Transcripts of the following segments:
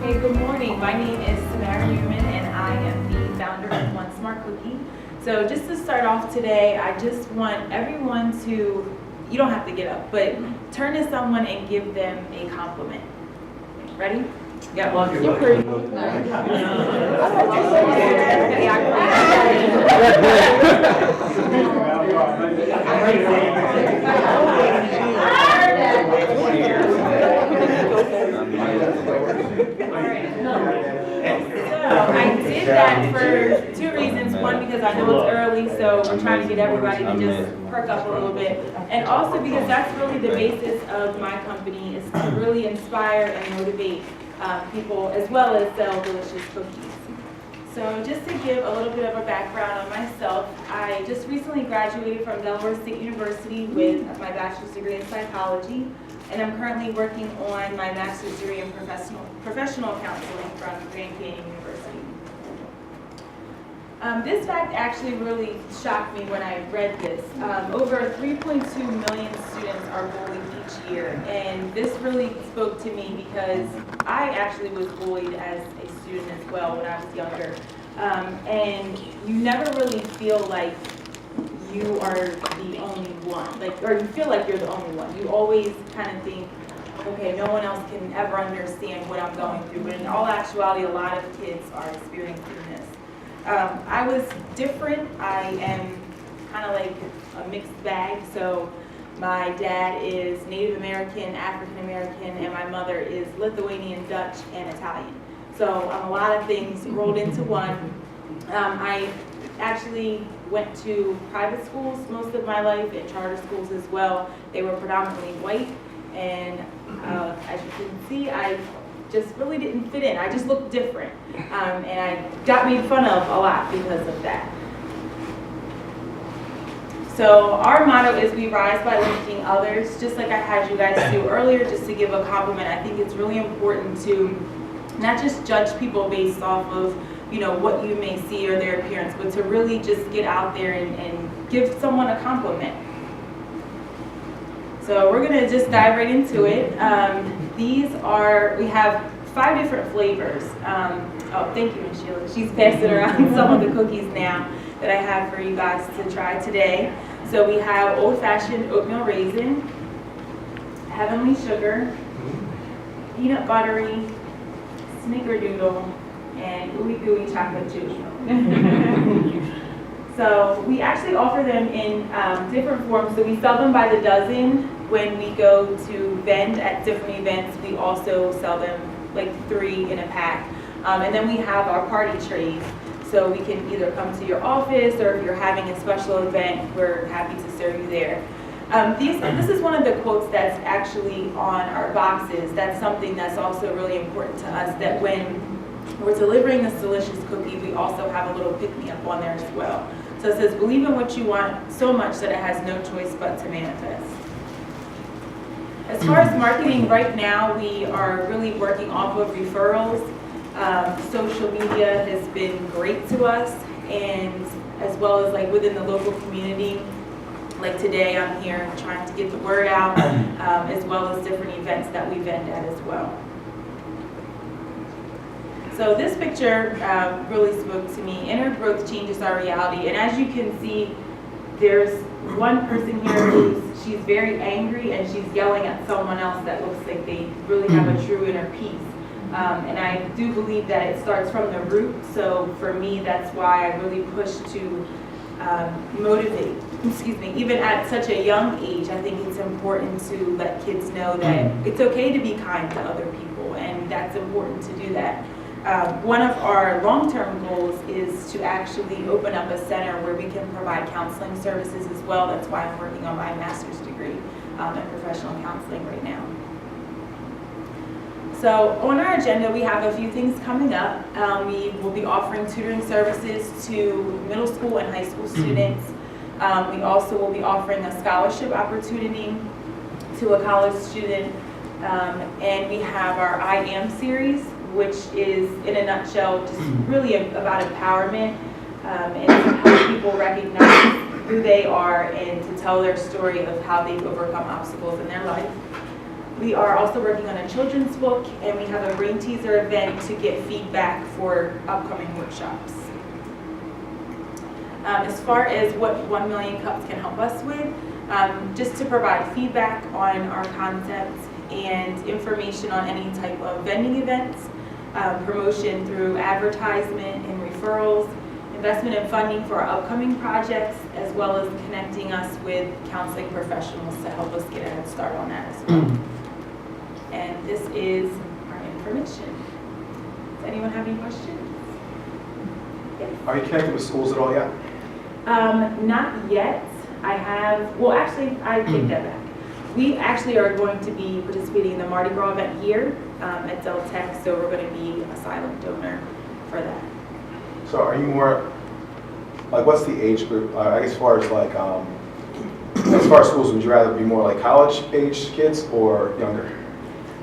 Hey, good morning. My name is Samara Newman, and I am the founder of One Smart Cookie. So just to start off today, I just want everyone to, you don't have to get up, but turn to someone and give them a compliment. Ready? Yeah. You're pretty. I did that for two reasons. One, because I know it's early, so we're trying to get everybody to just perk up a little bit. And also because that's really the basis of my company, is to really inspire and motivate people, as well as sell delicious cookies. So just to give a little bit of a background on myself, I just recently graduated from Delaware State University with my bachelor's degree in psychology, and I'm currently working on my master's degree in professional counseling from Grand Canyon University. This fact actually really shocked me when I read this. Over 3.2 million students are bullied each year, and this really spoke to me because I actually was bullied as a student as well when I was younger. And you never really feel like you are the only one, or you feel like you're the only one. You always kind of think, okay, no one else can ever understand what I'm going through, but in all actuality, a lot of kids are experiencing this. I was different. I am kind of like a mixed bag. So my dad is Native American, African American, and my mother is Lithuanian, Dutch, and Italian. So a lot of things rolled into one. I actually went to private schools most of my life, and charter schools as well. They were predominantly white, and as you can see, I just really didn't fit in. I just looked different, and I got made fun of a lot because of that. So our motto is we rise by lifting others, just like I had you guys do earlier, just to give a compliment. I think it's really important to not just judge people based off of what you may see or their appearance, but to really just get out there and give someone a compliment. So we're gonna just dive right into it. We have 5 different flavors. Oh, thank you, Ms. Sheila. She's passing around some of the cookies now that I have for you guys to try today. So we have old-fashioned oatmeal raisin, heavenly sugar, peanut buttery, snickerdoodle, and ooey gooey chocolate chip. So we actually offer them in different forms. So we sell them by the dozen. When we go to vend at different events, we also sell them like 3 in a pack. And then we have our party trays. So we can either come to your office, or if you're having a special event, we're happy to serve you there. This is one of the quotes that's actually on our boxes. That's something that's also really important to us, that when we're delivering this delicious cookie, we also have a little pick-me-up on there as well. So it says, believe in what you want so much that it has no choice but to manifest. As far as marketing, right now we are really working off of referrals. Social media has been great to us, and as well as like within the local community. Like today I'm here trying to get the word out, as well as different events that we vend at as well. So this picture really spoke to me. Inner growth changes our reality. And as you can see, there's one person here she's very angry, and she's yelling at someone else that looks like they really have a true inner peace. And I do believe that it starts from the root. So for me, that's why I really push to motivate. Even at such a young age, I think it's important to let kids know that it's okay to be kind to other people, and that's important to do that. One of our long-term goals is to actually open up a center where we can provide counseling services as well. That's why I'm working on my master's degree in professional counseling right now. So on our agenda, we have a few things coming up. We will be offering tutoring services to middle school and high school students. We also will be offering a scholarship opportunity to a college student. And we have our I Am series, which is, in a nutshell, just really about empowerment and to help people recognize who they are and to tell their story of how they've overcome obstacles in their life. We are also working on a children's book, and we have a brain teaser event to get feedback for upcoming workshops. As far as what 1 Million Cups can help us with, just to provide feedback on our concepts and information on any type of vending events, promotion through advertisement and referrals, investment and funding for our upcoming projects, as well as connecting us with counseling professionals to help us get a head start on that as well. And this is our information. Does anyone have any questions? Yes. Are you connected with schools at all yet? Not yet. I have, well actually, I take that back. We actually are going to be participating in the Mardi Gras event here at Del Tech, so we're going to be a silent donor for that. So are you more, like what's the age group, I guess as far as schools, would you rather be more like college age kids or younger?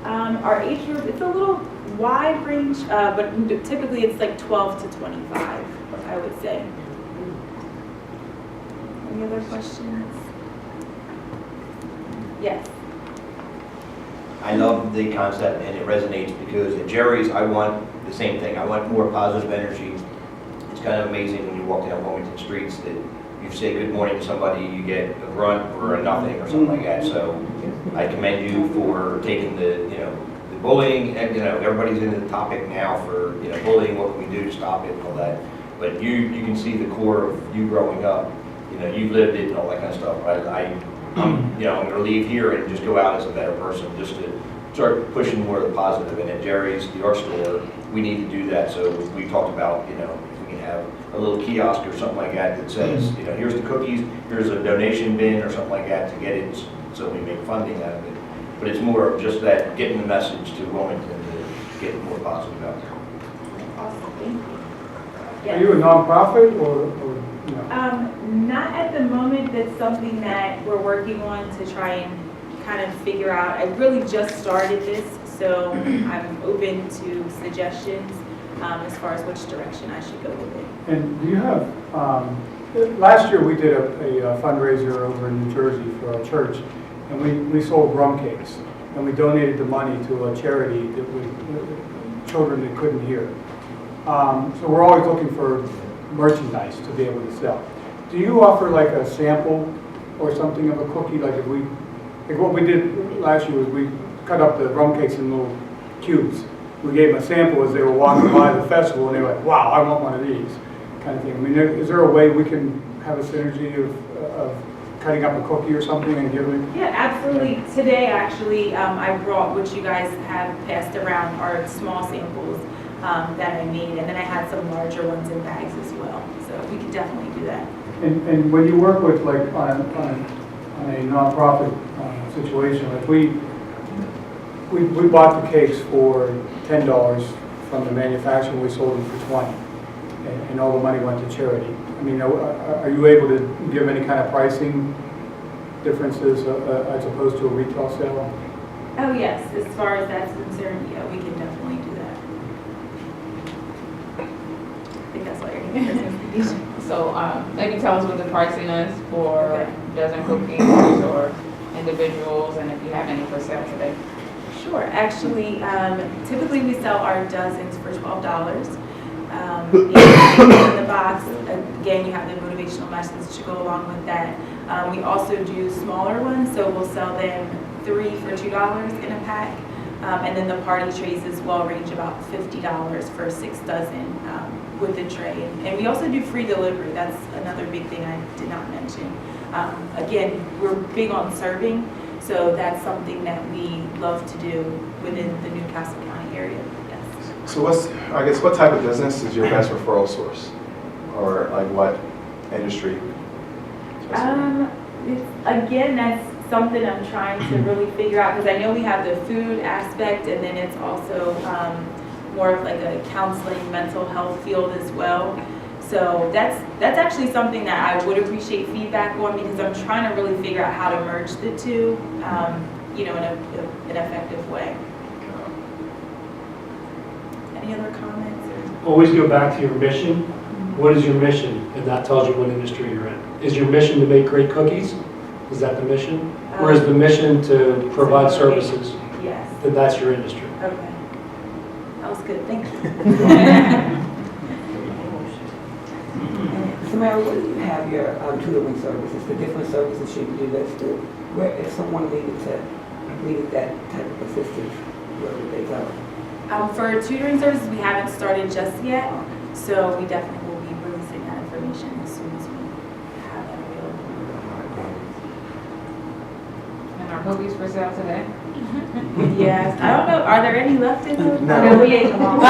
Our age group, it's a little wide range, but typically it's like 12 to 25, I would say. Any other questions? Yes. I love the concept and it resonates because at Jerry's I want the same thing. I want more positive energy. It's kind of amazing when you walk down Wilmington streets that you say good morning to somebody, you get a grunt or a nothing or something like that. So I commend you for taking the bullying, and everybody's into the topic now for bullying, what can we do to stop it and all that. But you can see the core of you growing up. You've lived it and all that kind of stuff. I'm going to leave here and just go out as a better person, just to start pushing more of the positive. And at Jerry's, the art store, we need to do that. So we talked about, if we can have a little kiosk or something like that that says, here's the cookies, here's a donation bin or something like that to get it, so we make funding out of it. But it's more of just that, getting the message to Wilmington to get more positive out there. Awesome, thank you. Yes. Are you a nonprofit or no? Not at the moment. That's something that we're working on to try and kind of figure out. I really just started this, so I'm open to suggestions as far as which direction I should go with it. And do you have, last year we did a fundraiser over in New Jersey for our church, and we sold rum cakes, and we donated the money to a charity that children that couldn't hear. So we're always looking for merchandise to be able to sell. Do you offer like a sample or something of a cookie? Like what we did last year was we cut up the rum cakes in little cubes. We gave them a sample as they were walking by the festival, and they were like, wow, I want one of these, kind of thing. I mean, is there a way we can have a synergy of cutting up a cookie or something and giving it? Yeah, absolutely. Today, actually, I brought what you guys have passed around are small samples that I made, and then I had some larger ones in bags as well. So we can definitely do that. And when you work with like on a nonprofit situation, like we bought the cakes for $10 from the manufacturer, we sold them for $20, and all the money went to charity. I mean, are you able to give any kind of pricing differences as opposed to a retail sale? Oh yes, as far as that's concerned, yeah, we can definitely do that. I think that's all you're getting. So maybe tell us what the pricing is for dozen cookies or individuals, and if you have any for sale today. Sure. Actually, typically we sell our dozens for $12. In the box, again, you have the motivational message to go along with that. We also do smaller ones, so we'll sell them 3 for $2 in a pack. And then the party trays as well range about $50 for 6 dozen with the tray. And we also do free delivery. That's another big thing I did not mention. Again, we're big on serving, so that's something that we love to do within the Newcastle County area. Yes. So what type of business is your best referral source? Or like what industry? Again, that's something I'm trying to really figure out, because I know we have the food aspect, and then it's also more of like a counseling, mental health field as well. So that's actually something that I would appreciate feedback on, because I'm trying to really figure out how to merge the two, in an effective way. Any other comments? Always go back to your mission. What is your mission? And that tells you what industry you're in. Is your mission to make great cookies? Is that the mission? Or is the mission to provide services? Yes. Then that's your industry. Okay. That was good, thank you. Samara, where do you have your tutoring services, the different services you do listed? Where, if someone needed that type of assistance, where would they go? For tutoring services, we haven't started just yet, so we definitely will be releasing that information as soon as we have that available. And our movies for sale today? Yes, I don't know, are there any left in the? No. We ate them all.